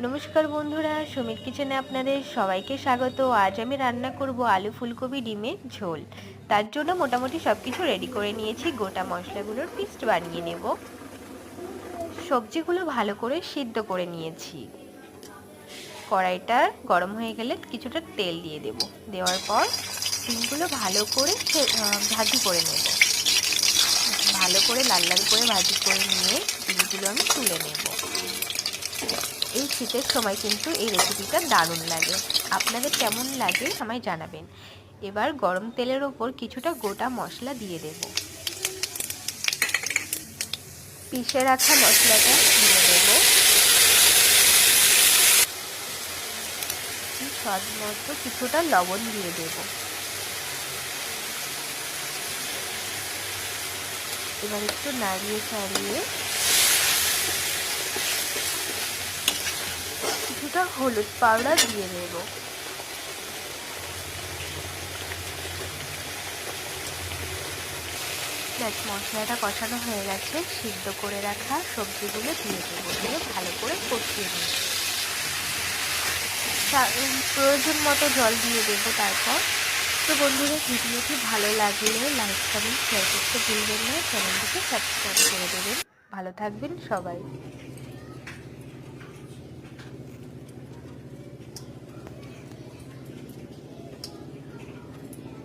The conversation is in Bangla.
নমস্কার বন্ধুরা, সুমির কিচেনে আপনাদের সবাইকে স্বাগত। আজ আমি রান্না করব আলু ফুলকপি ডিমের ঝোল। তার জন্য মোটামুটি সবকিছু রেডি করে নিয়েছি। গোটা মশলাগুলোর পেস্ট বানিয়ে নেব। সবজিগুলো ভালো করে সিদ্ধ করে নিয়েছি। কড়াইটা গরম হয়ে গেলে কিছুটা তেল দিয়ে দেব। দেওয়ার পর ডিমগুলো ভালো করে ভাজি করে নেব। ভালো করে লাল লাল করে ভাজি করে নিয়ে ডিমগুলো আমি তুলে নেব। এই শীতের সময় কিন্তু এই রেসিপিটা দারুণ লাগে। আপনাদের কেমন লাগে আমায় জানাবেন। এবার গরম তেলের ওপর কিছুটা গোটা মশলা দিয়ে দেব। পিষে রাখা মশলাটা দিয়ে দেব। স্বাদ মতো কিছুটা লবণ দিয়ে দেব। এবার একটু নাড়িয়ে চাড়িয়ে কিছুটা হলুদ পাউডার দিয়ে দেব। ব্যাস, মশলাটা কষানো হয়ে গেছে। সিদ্ধ করে রাখা সবজিগুলো দিয়ে দেবো। দিয়ে ভালো করে কষিয়ে নেব। প্রয়োজন মতো জল দিয়ে দেবো। তারপর তো বন্ধুরা, ভিডিওটি ভালো লাগলে লাইক কমেন্ট শেয়ার করতে ভুলবেন না। চ্যানেলটিকে সাবস্ক্রাইব করে দেবেন। ভালো থাকবেন সবাই।